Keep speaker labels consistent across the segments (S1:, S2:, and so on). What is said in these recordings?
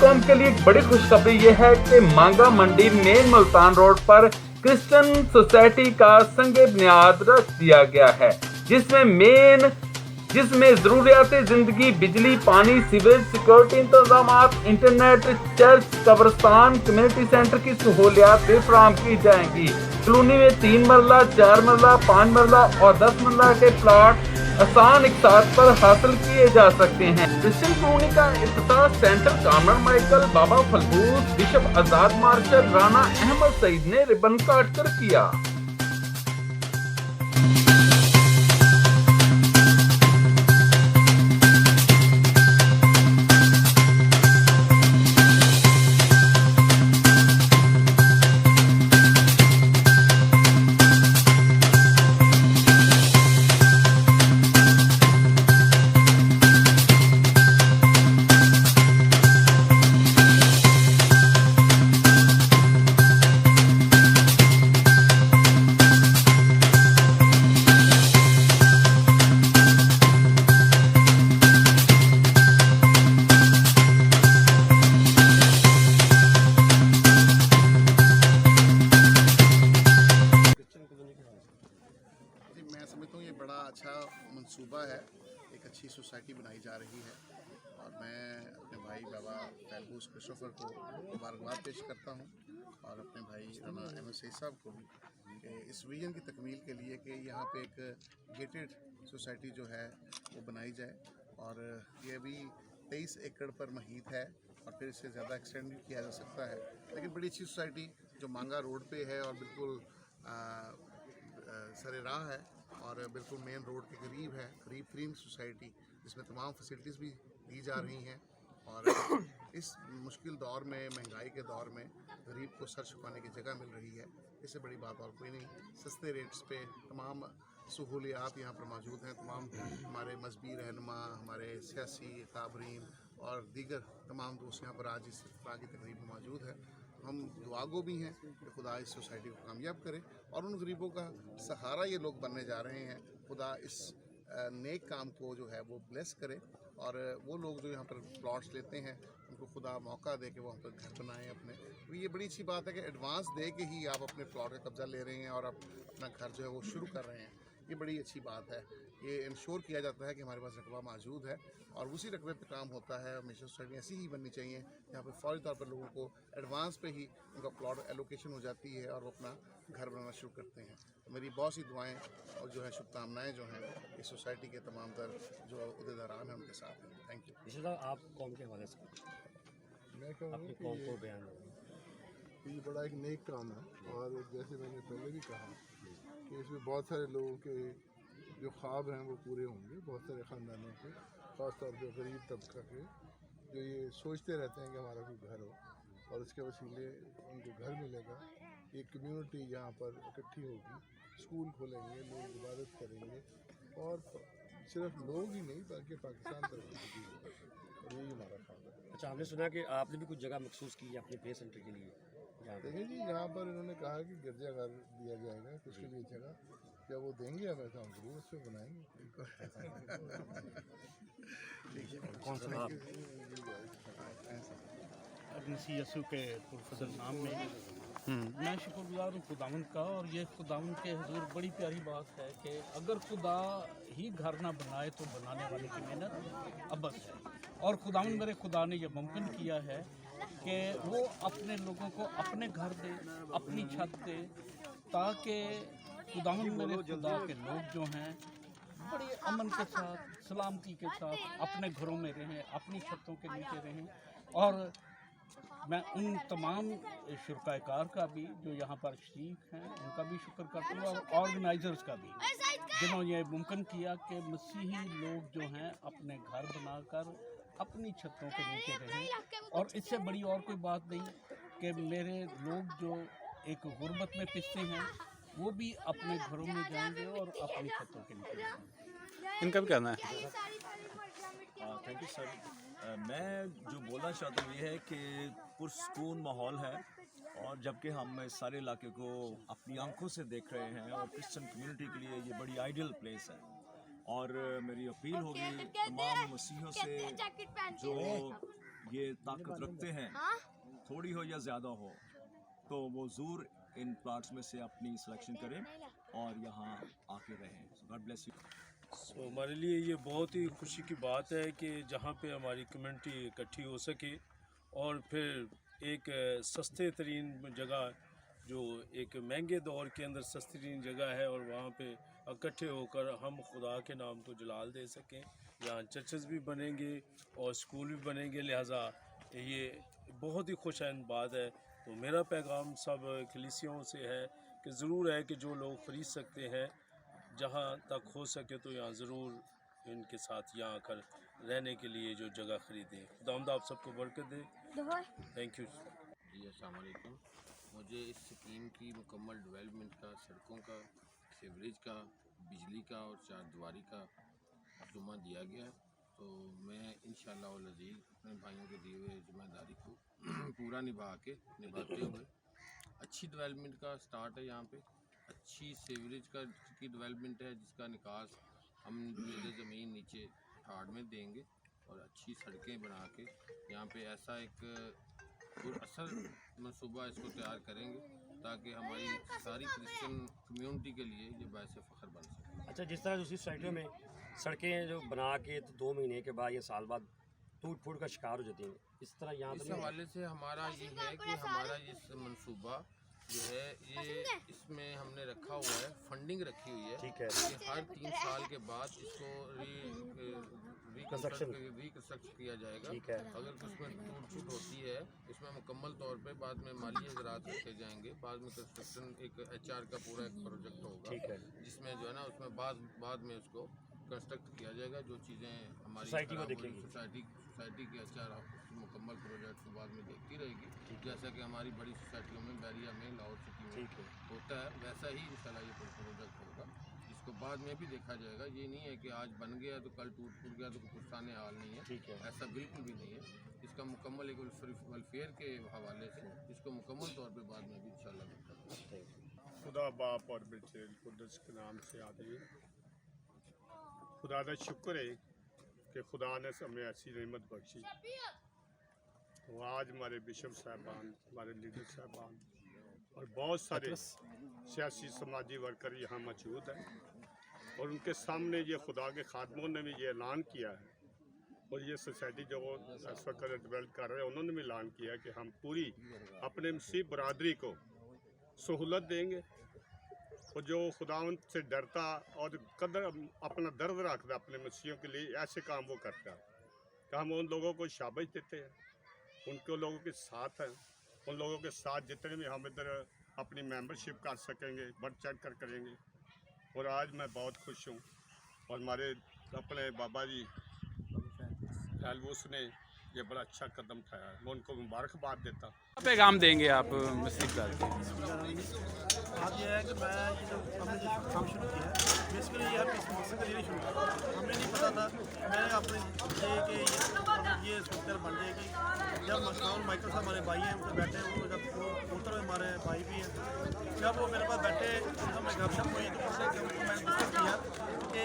S1: कौम के लिए एक बड़ी खुशखबरी ये है कि मांगा मंडी मेन मुल्तान रोड पर क्रिश्चियन सोसाइटी का संगे बुनियाद रख दिया गया है, जिसमें जरूरियाती जिंदगी, बिजली, पानी, सीवेज, सिक्योरिटी इंतजाम, इंटरनेट, चर्च, कब्रिस्तान, कम्युनिटी सेंटर की सहूलियात भी फराहम की जाएंगी। कॉलोनी में 3 मरला, 4 मरला, 5 मरला और 10 मरला के प्लाट आसान इकसार पर हासिल किए जा सकते हैं। क्रिश्चियन कॉलोनी का इफ्तिताह सेंटर कामर माइकल, बाबा फलबूस, बिशप आजाद मार्शल, राना अहमद सईद ने रिबन काट कर किया।
S2: बड़ा अच्छा मंसूबा है, एक अच्छी सोसाइटी बनाई जा रही है और मैं अपने भाई बाबा फैलबूस क्रिस्टोफर को मुबारकबाद पेश करता हूँ और अपने भाई राना अहमद सईद साहब को भी कि इस विजन की तकमील के लिए कि यहाँ पे एक गेटेड सोसाइटी जो है वो बनाई जाए और ये अभी 23 एकड़ पर महीत है और फिर इससे ज़्यादा एक्सटेंड भी किया जा सकता है, लेकिन बड़ी अच्छी सोसाइटी जो मांगा रोड पे है और बिल्कुल सरे राह है और बिल्कुल मेन रोड के करीब है, करीब तरीन सोसाइटी जिसमें तमाम फैसिलिटीज़ भी दी जा रही हैं और इस मुश्किल दौर में, महंगाई के दौर में गरीब को सर झुकाने की जगह मिल रही है। इससे बड़ी बात और कोई नहीं। सस्ते रेट्स पे तमाम सहूलियात यहाँ पर मौजूद हैं। तमाम हमारे मजहबी रहनुमा, हमारे सियासी काबरीन और दीगर तमाम दोस्त यहाँ पर आज इस तरह की तकरीब में मौजूद है। हम दुआगो भी हैं कि खुदा इस सोसाइटी को कामयाब करे और उन गरीबों का सहारा ये लोग बनने जा रहे हैं। खुदा इस नेक काम को जो है वो ब्लेस करे और वो लोग जो यहाँ पर प्लॉट्स लेते हैं उनको खुदा मौका दे कि वो वहाँ पर घर बनाएं अपने। तो ये बड़ी अच्छी बात है कि एडवांस दे के ही आप अपने प्लॉट का कब्जा ले रहे हैं और आप अपना घर जो है वो शुरू कर रहे हैं। ये बड़ी अच्छी बात है। ये इंश्योर किया जाता है कि हमारे पास रकबा मौजूद है और उसी रकबे पे काम होता है। हमेशा सोसाइटी ऐसी ही बननी चाहिए जहाँ पर फौरी तौर पर लोगों को एडवांस पे ही उनका प्लॉट एलोकेशन हो जाती है और वो अपना घर बनाना शुरू करते हैं। तो मेरी बहुत सी दुआएं और जो है शुभकामनाएं जो हैं इस सोसाइटी के तमाम तर जो अहदेदारान हैं उनके साथ हैं। Thank you.
S3: आप कौम के हवाले से
S4: मैं कहूँगा कि
S3: कौम को बयान
S4: ये बड़ा एक नेक काम है और जैसे मैंने पहले भी कहा कि इसमें बहुत सारे लोगों के जो ख्वाब हैं वो पूरे होंगे। बहुत सारे ख़ानदानों के, ख़ासतौर पर गरीब तबका के, जो ये सोचते रहते हैं कि हमारा कोई घर हो और उसके वसीले उनको घर मिलेगा। एक कम्युनिटी यहाँ पर इकट्ठी होगी, स्कूल खोलेंगे, लोग इबादत करेंगे और सिर्फ लोग ही नहीं बल्कि पाकिस्तान तरक्की भी होगा और यही हमारा ख्वाब है।
S3: अच्छा, हमने सुना कि आपने भी कुछ जगह मखसूस की है अपने प्ले सेंटर के लिए।
S4: देखिए जी, यहाँ पर इन्होंने कहा कि गिरजाघर दिया जाएगा, उसके लिए जगह जब वो देंगे हमें तो हम जरूर उस पर बनाएंगे।
S3: कौन सा आप
S5: मसीह यसू के पुरफज़ल नाम में मैं शुक्रगुज़ार हूँ खुदावंद का। और ये खुदावंद के हुजूर बड़ी प्यारी बात है कि अगर खुदा ही घर ना बनाए तो बनाने वाले की मेहनत अबस है। और खुदावंद मेरे खुदा ने यह मुमकिन किया है कि वो अपने लोगों को अपने घर दे, अपनी छत दे, ताकि खुदावंद मेरे खुदा के लोग जो हैं बड़ी अमन के साथ, सलामती के साथ अपने घरों में रहें, अपनी छतों के नीचे रहें। और मैं उन तमाम शुरकाकार का भी जो यहाँ पर शरीक हैं उनका भी शुक्र करता हूँ और ऑर्गेनाइजर्स का भी, जिन्होंने ये मुमकिन किया कि मसीही लोग जो हैं अपने घर बनाकर अपनी छतों के नीचे रहें। और इससे बड़ी और कोई बात नहीं कि मेरे लोग जो एक गुर्बत में पिसते हैं वो भी अपने घरों में जाएंगे और अपनी छतों के नीचे रहेंगे।
S6: इनका भी कहना है।
S7: Thank you sir. मैं जो बोलना चाहता हूँ ये है कि पुरसकून माहौल है और जबकि हम इस सारे इलाके को अपनी आंखों से देख रहे हैं और क्रिश्चियन कम्युनिटी के लिए ये बड़ी आइडियल प्लेस है। और मेरी अपील होगी तमाम मसीहों से जो ये ताकत रखते हैं, थोड़ी हो या ज़्यादा हो, तो वो ज़रूर इन प्लाट्स में से अपनी सिलेक्शन करें और यहाँ आके रहें। God bless you.
S6: सो हमारे लिए ये बहुत ही खुशी की बात है कि जहाँ पे हमारी कम्युनिटी इकट्ठी हो सके और फिर एक सस्ते तरीन जगह, जो एक महंगे दौर के अंदर सस्ती तरीन जगह है, और वहाँ पे इकट्ठे होकर हम खुदा के नाम को जलाल दे सकें। यहाँ चर्चेस भी बनेंगे और स्कूल भी बनेंगे, लिहाजा ये बहुत ही खुशआइंद बात है। तो मेरा पैगाम सब कलीसियाओं से है कि ज़रूर है कि जो लोग ख़रीद सकते हैं, जहाँ तक हो सके तो यहाँ ज़रूर इनके साथ यहाँ आकर रहने के लिए जो जगह ख़रीदें। खुदावंद आप सबको बरकत दे। Thank you.
S8: जी अस्सलाम वालेकुम। मुझे इस स्कीम की मुकम्मल डेवलपमेंट का, सड़कों का, सीवरेज का, बिजली का और चारदीवारी का जुम्मा दिया गया है। तो मैं इंशाअल्लाह वल अज़ीज़ अपने भाइयों के दिए हुए जिम्मेदारी को पूरा निभाते हुए अच्छी डेवलपमेंट का स्टार्ट है। यहाँ पे अच्छी सीवरेज की डेवलपमेंट है, जिसका निकास हम ज़मीन नीचे ठाड़ में देंगे और अच्छी सड़कें बना के यहाँ पे ऐसा एक असल मनसूबा इसको तैयार करेंगे ताकि हमारी सारी क्रिश्चियन कम्युनिटी के लिए ये बायस फ़ख्र बन सके।
S3: अच्छा, जिस तरह दूसरी सोसाइटियों में सड़कें जो बना के तो 2 महीने के बाद या साल बाद टूट फूट का शिकार हो जाती हैं, इस तरह यहाँ
S8: इस हवाले से हमारा ये है कि हमारा ये मनसूबा जो है ये इसमें हमने रखा हुआ है, फंडिंग रखी हुई है।
S3: ठीक है।
S8: कि हर 3 साल के बाद इसको रिकंस्ट्रक्ट किया जाएगा।
S3: ठीक है।
S8: अगर उसमें टूट फूट होती है, इसमें मुकम्मल तौर पे बाद में माली हज़रात रखे जाएंगे, बाद में कंस्ट्रक्शन एक HR का पूरा एक प्रोजेक्ट होगा।
S3: ठीक है।
S8: जिसमें जो है ना उसमें बाद में उसको कंस्ट्रक्ट किया जाएगा। जो चीज़ें हमारी
S3: सोसाइटी को देखेगी,
S8: सोसाइटी के HR मुकम्मल प्रोजेक्ट को बाद में देखती रहेगी। जैसा कि हमारी बड़ी सोसाइटियों में, बैरिया में, लाहौर सिटी में होता है, वैसा ही इंशाल्लाह ये प्रोजेक्ट होगा, जिसको बाद में भी देखा जाएगा। ये नहीं है कि आज बन गया तो कल टूट फूट गया तो कुछ पुराने हाल नहीं है।
S3: ठीक है।
S8: ऐसा बिल्कुल भी नहीं है। इसका मुकम्मल एक वेलफेयर के हवाले से इसको मुकम्मल तौर पर बाद में भी इंशाल्लाह देखा।
S9: खुदा बाप और बेटे कुद्दस के नाम से आदमी, खुदा का शुक्र है कि खुदा ने हमें ऐसी नेमत बख्शी। तो आज हमारे बिशप साहबान, हमारे लीडर साहबान और बहुत सारे सियासी समाजी वर्कर यहाँ मौजूद हैं, और उनके सामने ये खुदा के खादमों ने भी ये ऐलान किया है, और ये सोसाइटी जो इस वक्त डेवलप कर रहे हैं उन्होंने भी ऐलान किया है कि हम पूरी अपने मसीह बरादरी को सहूलत देंगे। और जो खुदावंत से डरता और कदर अपना दर्द रखता अपने मसीहों के लिए, ऐसे काम वो करता है कि हम उन लोगों को शाबाश देते हैं, उनके लोगों के साथ हैं। उन लोगों के साथ जितने भी हम इधर अपनी मेंबरशिप कर सकेंगे बढ़ चढ़ कर करेंगे। और आज मैं बहुत खुश हूँ, और हमारे अपने बाबा जी एलवूस ने ये बड़ा अच्छा कदम उठाया है, मैं उनको मुबारकबाद देता हूँ।
S1: पैगाम देंगे आप मसीह का?
S10: बात यह है कि मैं ये जो हमने जो काम शुरू किया है, बेसिकली ये हम इस मकसद के लिए शुरू किया। हमें नहीं पता था, मैंने अपने ये कि ये सोचकर बन जाएगी। जब मशहूर माइकल साहब हमारे भाई हैं, उनसे बैठे, वो जब वो उतर हमारे भाई भी हैं, जब वो मेरे पास बैठे तो मैं गपशप हुई तो मैंने डिस्कस किया कि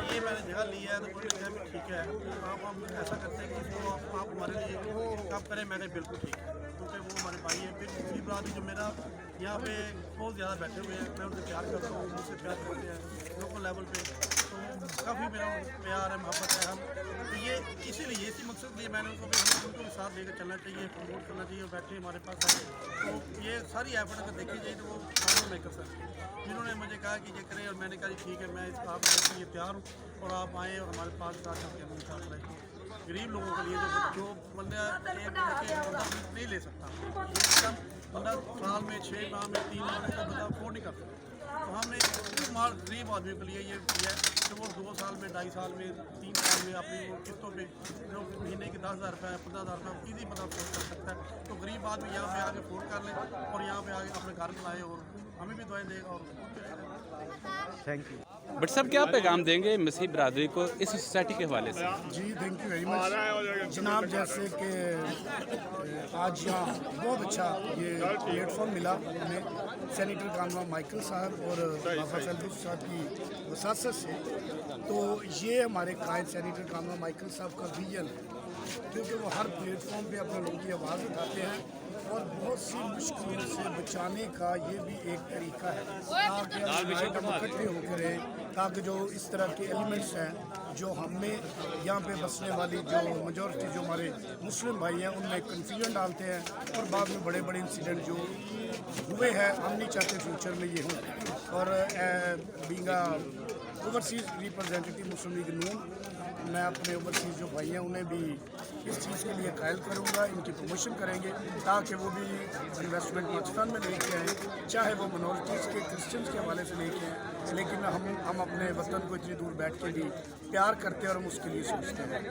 S10: ये मैंने जगह ली है। तो उन्होंने कहा कि ठीक है, आप हम ऐसा करते हैं कि इसको आप हमारे लिए कब करें। मैंने बिल्कुल ठीक है, क्योंकि वो हमारे भाई हैं। फिर दूसरी बात जो मेरा यहाँ पे बहुत ज़्यादा बैठे हुए हैं, मैं उनसे प्यार करता हूँ, मुझसे प्यार करते हैं लोकल लेवल पे, तो काफ़ी मेरा प्यार है, मोहब्बत है। हम तो ये इसीलिए इसी मकसद के लिए मैंने उनको भी साथ लेकर चलना चाहिए, प्रमोट करना चाहिए। और बैठे हमारे पास आए, तो ये सारी एफर्ट अगर देखी जाए तो वो कानून मेकर सर जिन्होंने मुझे कहा कि ये करें, और मैंने कहा ठीक है, मैं इस आप लिए तैयार हूँ, और आप आएँ और हमारे पास साथ गरीब लोगों के लिए जो बंदा नहीं ले सकता, बंदा साल में 6 माह में 3 माह में तो बंदा अफोर्ड नहीं कर सकता। तो हमने गरीब आदमी के लिए ये किया है कि वो 2 साल में, 2.5 साल में, 3 साल में अपनी वो किस्तों पे जो महीने के 10,000 रुपये, 15,000 रुपये ईजी बंदा अफोर्ड कर सकता है। तो गरीब आदमी यहाँ पे आके अफोर्ड कर ले और यहाँ पे आके अपने घर बनाए, और हमें भी दुआएं देगा। और
S1: थैंक यू। बट साहब क्या पैगाम देंगे मसीह बरादरी को इस सोसाइटी के हवाले से?
S11: जी थैंक यू वेरी मच जनाब। जैसे कि आज यहाँ बहुत अच्छा ये प्लेटफॉर्म मिला हमें सेनेटर कानवा माइकल साहब और बाबा एलवूस साहब की वसासत से, तो ये हमारे कायद सेनेटर कानवा माइकल साहब का विजन है क्योंकि वो हर प्लेटफॉर्म पे अपने लोगों की आवाज़ उठाते हैं और बहुत सी मुश्किलों से बचाने का ये भी एक तरीका है ताकि हम इकट्ठे होकर रहें, ताकि जो इस तरह के एलिमेंट्स हैं जो हमें यहाँ पे बसने वाली जो मेजॉरिटी जो हमारे मुस्लिम भाई हैं उनमें कन्फ्यूजन डालते हैं और बाद में बड़े बड़े इंसिडेंट जो हुए हैं हम नहीं चाहते फ्यूचर में ये हों। और बीइंग ओवरसीज़ रिप्रेजेंटेटिव मुस्लिम लीग नून, मैं अपने ओवरसीज़ जो भाई हैं उन्हें भी इस चीज़ के लिए कायल करूँगा, इनकी प्रमोशन करेंगे ताकि वो भी इन्वेस्टमेंट पाकिस्तान में लेके आएँ, चाहे वो मिनॉरिटीज़ के क्रिश्चियंस के हवाले से लेके आएँ, लेकिन हम अपने वतन को इतनी दूर बैठ के भी प्यार करते हैं और हम उसके लिए सोचते हैं।